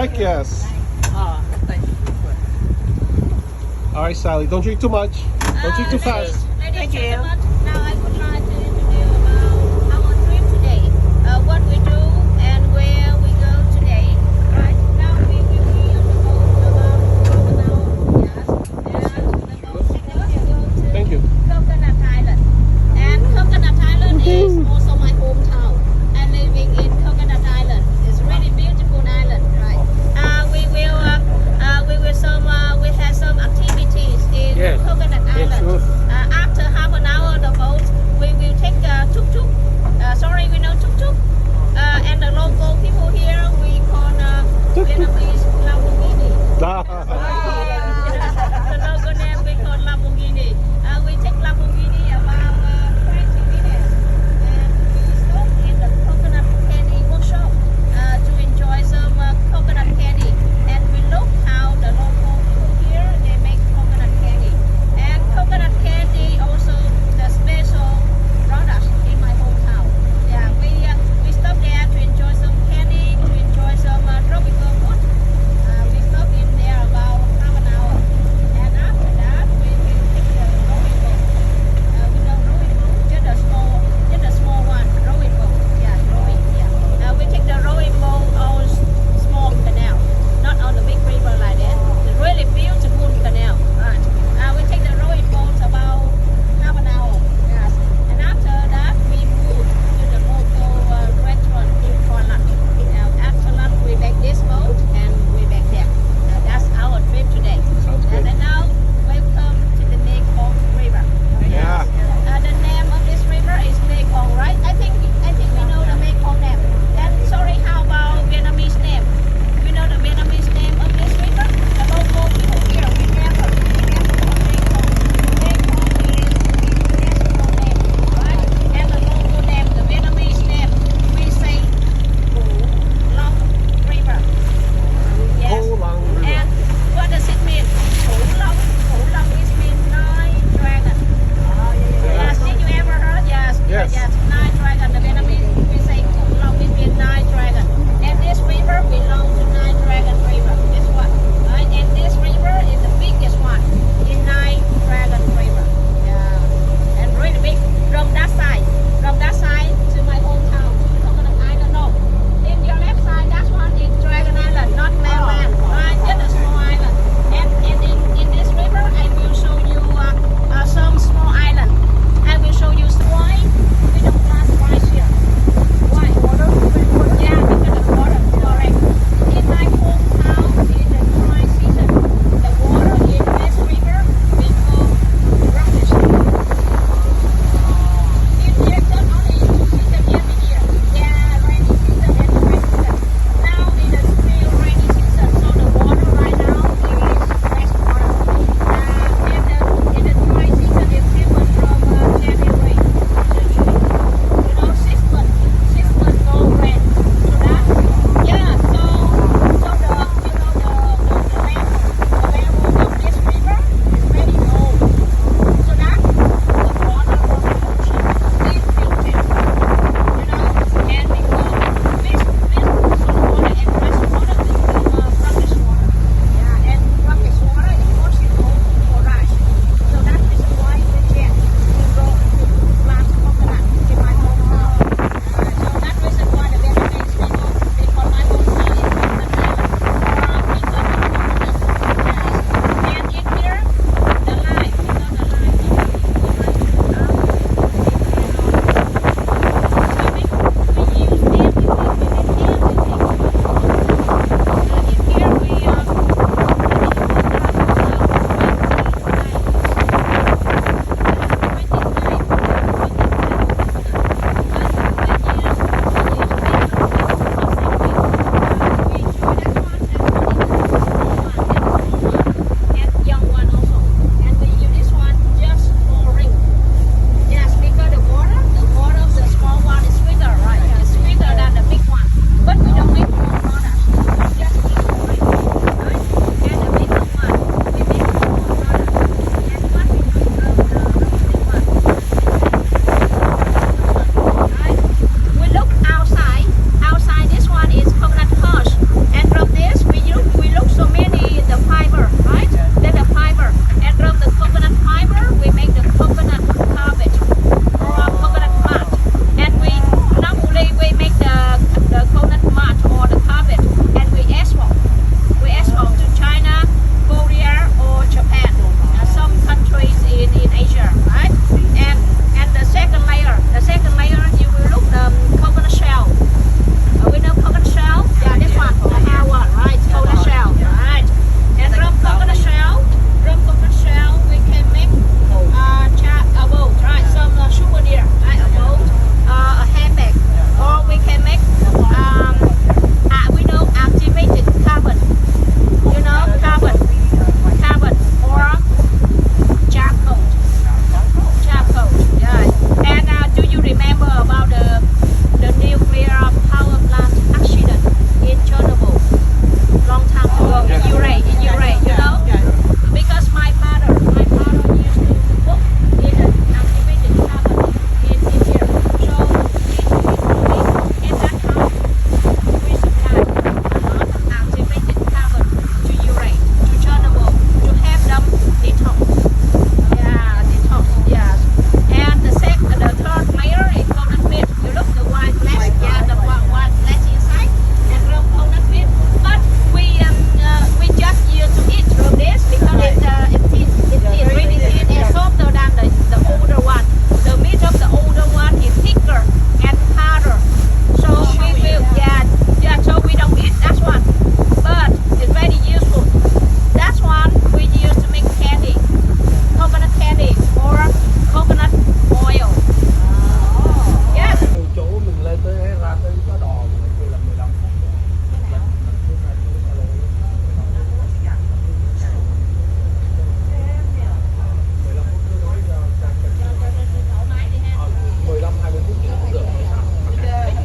Heck yes. Thank you. All right, Sally. Don't drink too much. Don't drink too fast. Thank you. Now I would like to introduce about our trip today. What we do and where we go today. Right now we will be on the boat about half an hour. Yes. And the boat will go to Thank you. Coconut Island. And Coconut Island is also my hometown. And living in Coconut Island. It's really beautiful island, right? We have some activities in Yes. Coconut Yes, Island. sure. After half an hour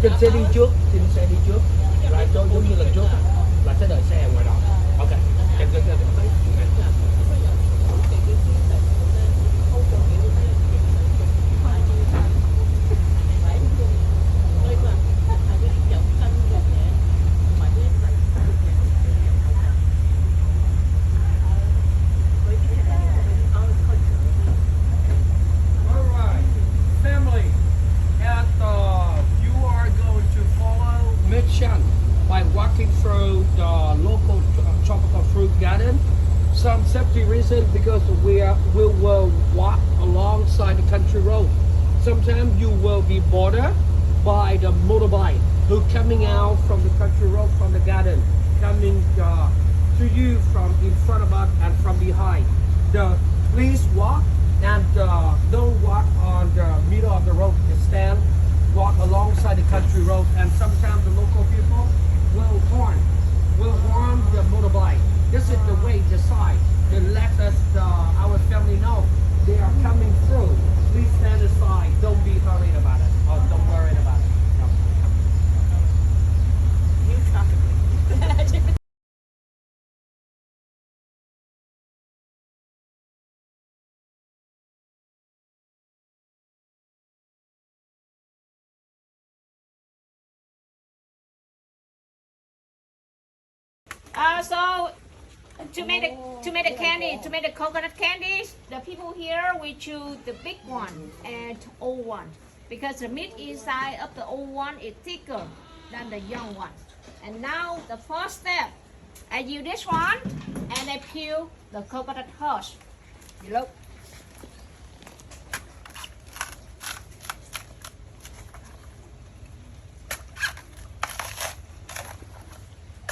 Trên xe đi trước, trên xe đi trước. Lại cho giống như lần trước á, là sẽ đợi xe ở ngoài đó. Ok. Em cứ family, and you are going to follow mission by walking through the local tropical fruit garden. Some safety reason because we will walk alongside the country road. Sometimes you will be bothered by the motorbike who coming out from the country road from the garden, coming to you from in front of us and from behind. Please walk and don't walk on the middle of the road. Just stand, walk alongside the country road, and sometimes the local people will warn the motorbike. This is the way, the sign. They let us, our family know they are coming through. Please stand aside. Don't be worried about it. Or don't worry about it. No. So to make the candy, to make the coconut candies, the people here we choose the big one and old one because the meat inside of the old one is thicker than the young one. And now the first step, I use this one and I peel the coconut husk. You look.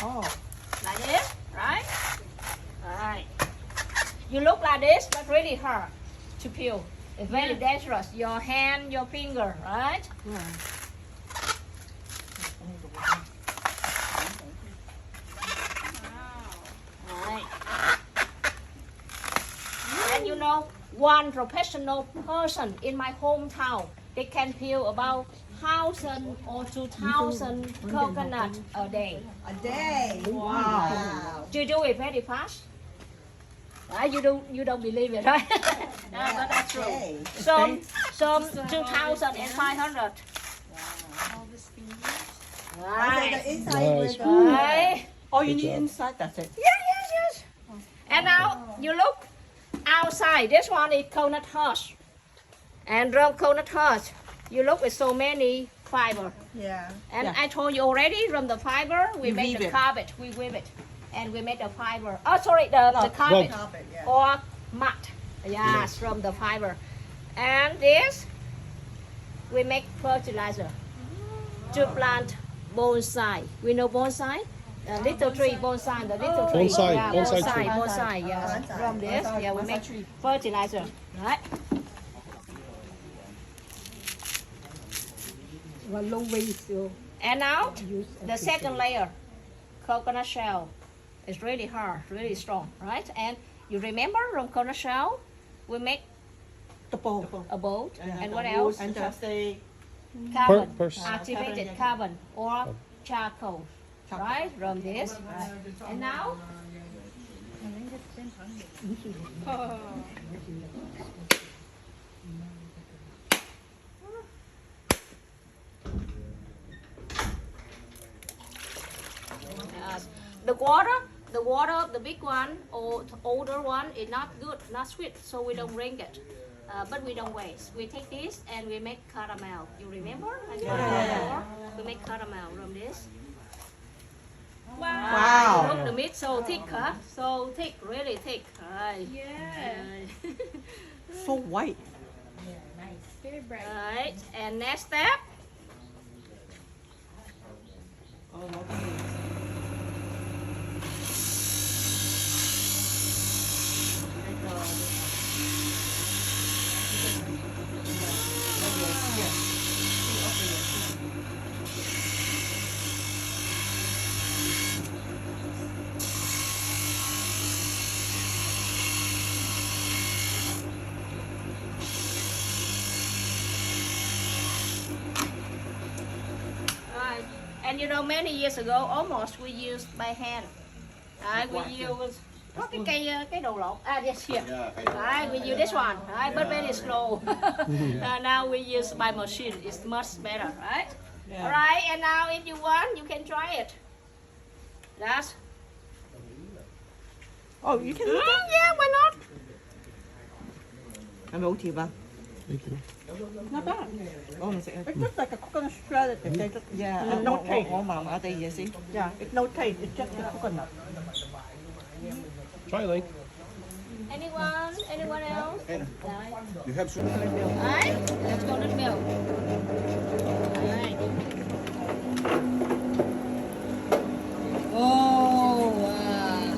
Oh, like this, right? Right. You look like this, but really hard to peel. It's very dangerous. Your hand, your finger, right? Right. And you know, one professional person in my hometown, they can peel about 1,000 or 2,000 coconut a day. A day. Wow. You do it very fast. Right? You don't believe it, right? No, but that's true. Okay. Some 2,500. So Right. the inside Nice. will go. Right. All you Good need job. inside, that's it. Yes. And now you look outside. This one is coconut husk. And from coconut husk, you look with so many fiber. Yeah. And Yeah. I told you already, from the fiber, we You make weave the it. carpet. We weave it. And we make the fiber. Oh, sorry, the carpet. Carpet, yeah. Or mat. Yes, from the fiber. And this, we make fertilizer to plant bonsai. We know bonsai? The little tree, bonsai, the little tree. Bonsai, Yeah, bonsai bonsai, tree. bonsai, yes. Bonsai, From this, bonsai, yeah, we bonsai make tree. fertilizer, right? And now, the second layer, coconut shell. It's really hard, really strong, right? And you remember from coconut shell, we make The bowl. a boat, and what the else? wood And the Carbon, Purse. activated carbon, or charcoal, right? From this, and now. Yes. The water of the big one or the older one is not good, not sweet, so we don't drink it. But we don't waste. We take this and we make caramel. You remember? I told you before. We make caramel from this. Wow. Look, the meat so thick, huh? So thick, really thick. Right. Yeah. So white. Very bright. Right. And next step. Oh, lovely. And you know, many years ago, almost we used by hand. We use có cái đầu lọc. Yes, here. We use this one, but very slow. Now we use by machine. It's much better, right? Yeah. Alright, and now if you want, you can try it. That's. Oh, you can look at Yeah, why not? I'm OT ba? Thank you. Not bad. Oh, it's just like a coconut shredded. Yeah, no taste. Yeah, it's no taste. It's just the coconut. Try, Link. Anyone? Anyone else? You have some. Alright, let's go to the milk. Alright. Oh, wow.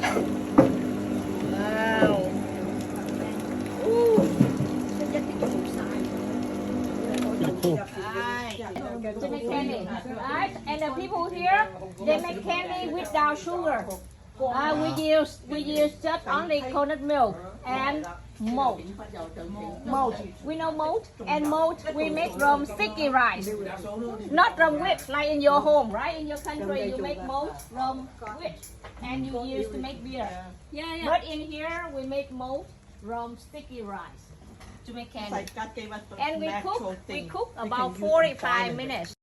Wow. Ooh. Pretty cool. Alright. To make candy. Alright, and the people here, they make candy without sugar. We use just only coconut milk and malt. Malt. We know malt, and malt we make from sticky rice, not from wheat like in your home, right? In your country, you make malt from wheat, and you use to make beer. Yeah, yeah. But in here, we make malt from sticky rice to make candy. Like God gave us the And we natural cook thing. about 45 minutes.